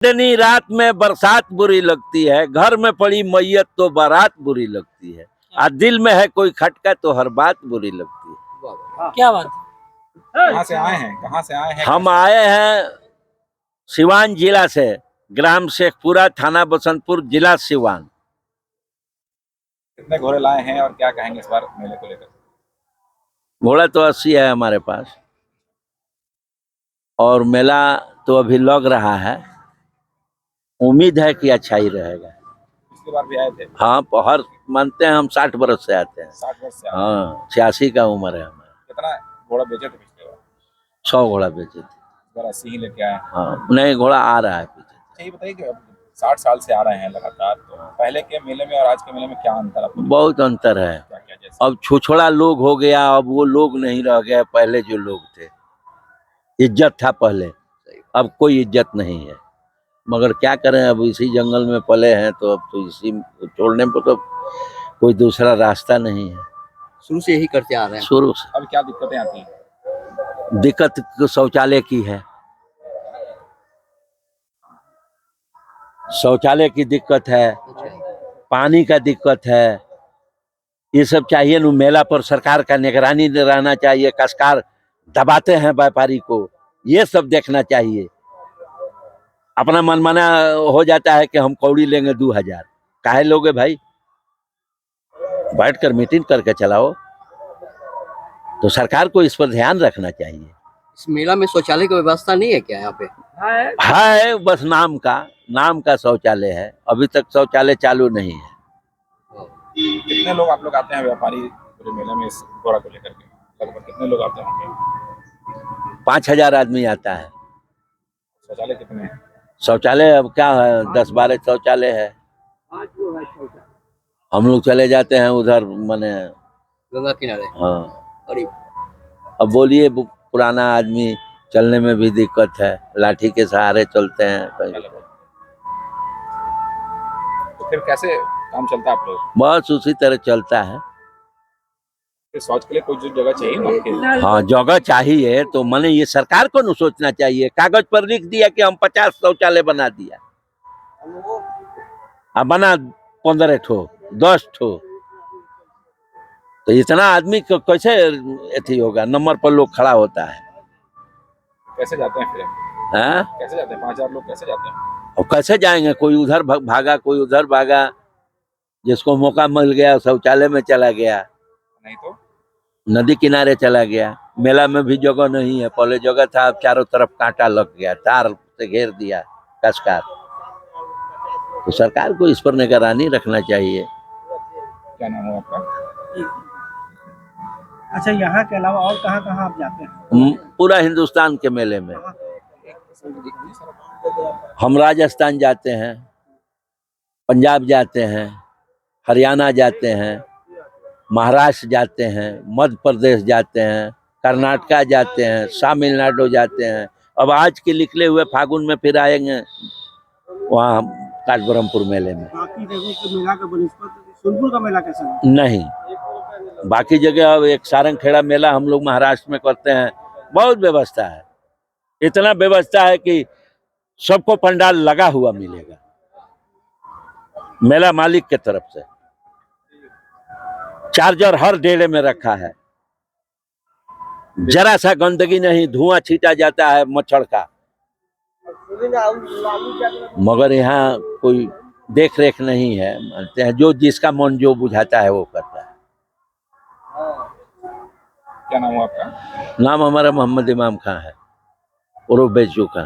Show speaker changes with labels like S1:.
S1: इतनी रात में बरसात बुरी लगती है, घर में पड़ी मैयत तो बारात बुरी लगती है, और दिल में है कोई खटका तो हर बात बुरी लगती है।
S2: क्या बात?
S3: कहाँ से आए हैं? कहाँ से आए हैं?
S1: हम आए हैं सिवान जिला से, ग्राम शेखपुरा, थाना बसंतपुर, जिला सिवान।
S3: कितने घोड़े लाए हैं और क्या कहेंगे इस बार मेले को लेकर?
S1: घोड़ा तो 80 है हमारे पास, और मेला तो अभी लग रहा है। उम्मीद है कि अच्छा ही रहेगा।
S3: पिछली बार भी आए थे?
S1: हाँ, हर मानते हैं हम 60 बरस से आते हैं।
S3: 60 वर्ष से आए हैं।
S1: हाँ, 86 का उम्र है हमारा।
S3: कितना घोड़ा बेचे थे पिछले बार?
S1: 100 घोड़ा बेचे थे।
S3: इस बार 80 ही लेके आए हैं।
S1: हाँ, नहीं, घोड़ा आ रहा है पीछे।
S3: अच्छा, ये बताइए कि अब 60 साल से आ रहे हैं लगातार, तो पहले के मेले में और आज के मेले में क्या अंतर आपको दिखता
S1: बहुत अंतर है।
S3: है? क्या क्या जैसे?
S1: अब छुछड़ा लोग हो गया, अब वो लोग नहीं रह गए। पहले जो लोग थे, इज्जत था पहले, अब कोई इज्जत नहीं है। मगर क्या करें, अब इसी जंगल में पले हैं तो अब तो इसी छोड़ने पर तो कोई दूसरा रास्ता नहीं है।
S2: शुरू से यही करते आ रहे हैं।
S1: शुरू से
S3: अब क्या दिक्कतें आती हैं?
S1: दिक्कत शौचालय की है, शौचालय की दिक्कत है, पानी का दिक्कत है। ये सब चाहिए न। मेला पर सरकार का निगरानी रहना चाहिए। कसकार दबाते हैं व्यापारी को, ये सब देखना चाहिए। अपना मनमाना हो जाता है कि हम कौड़ी लेंगे 2000। काहे लोगे भाई? बैठकर मीटिंग करके चलाओ। तो सरकार को इस पर ध्यान रखना चाहिए।
S2: इस मेला में शौचालय की व्यवस्था नहीं है क्या यहाँ पे?
S1: है, बस नाम का शौचालय है। अभी तक शौचालय चालू नहीं है।
S3: कितने लोग आप लोग आते हैं व्यापारी पूरे मेले में इस घोड़ा को लेकर के? लगभग कितने लोग आते होंगे?
S1: 5000 आदमी आता है।
S3: शौचालय कितने हैं?
S1: शौचालय अब क्या है, 10-12 शौचालय है। हम लोग चले जाते हैं उधर, माने
S2: गंगा किनारे।
S1: हाँ।
S2: अरे
S1: अब बोलिए, पुराना आदमी चलने में भी दिक्कत है, लाठी के सहारे चलते हैं कहीं।
S3: तो फिर कैसे काम चलता है आप लोग?
S1: बस उसी तरह चलता है।
S3: फिर शौच के लिए कोई जो जगह चाहिए ना आपके?
S1: हाँ, जगह चाहिए तो माने ये सरकार को न सोचना चाहिए। कागज पर लिख दिया कि हम 50 शौचालय बना दिया, अब बना 15 ठो 10 ठो, तो इतना आदमी को कैसे अथी होगा? नंबर पर लोग खड़ा होता है।
S3: कैसे जाते हैं फिर?
S1: हाँ?
S3: कैसे जाते हैं? 5000 लोग कैसे जाते हैं?
S1: और कैसे जाएंगे? कोई उधर भागा, कोई उधर भागा। जिसको मौका मिल गया शौचालय में चला गया,
S3: नहीं तो
S1: नदी किनारे चला गया। मेला में भी जगह नहीं है। पहले जगह था, अब चारों तरफ कांटा लग गया, तार से घेर दिया कसकार। तो सरकार को इस पर निगरानी रखना चाहिए।
S3: क्या नाम है आपका?
S4: अच्छा, यहाँ के अलावा और कहाँ कहाँ आप जाते हैं?
S1: पूरा हिंदुस्तान के मेले में हम राजस्थान जाते हैं, पंजाब जाते हैं, हरियाणा जाते हैं, महाराष्ट्र जाते हैं, मध्य प्रदेश जाते हैं, कर्नाटका जाते हैं, तमिलनाडु जाते हैं। अब आज के निकले हुए फागुन में फिर आएंगे वहाँ काठबरमपुर मेले में।
S4: बाकी जगहों के मेला का बनिस्पत सोनपुर का मेला कैसा लगा?
S1: नहीं, बाकी जगह अब एक सारंगखेड़ा मेला हम लोग महाराष्ट्र में करते हैं। बहुत व्यवस्था है, इतना व्यवस्था है कि सबको पंडाल लगा हुआ मिलेगा मेला मालिक के तरफ से। चार्जर हर डेरे में रखा है, जरा सा गंदगी नहीं, धुआं छीटा जाता है मच्छर का। मगर यहाँ कोई देख रेख नहीं है, मानते हैं जो जिसका मन जो बुझाता है वो करता है।
S3: क्या नाम है आपका?
S1: नाम हमारा मोहम्मद इमाम खां है, उर्फ बेचू खां।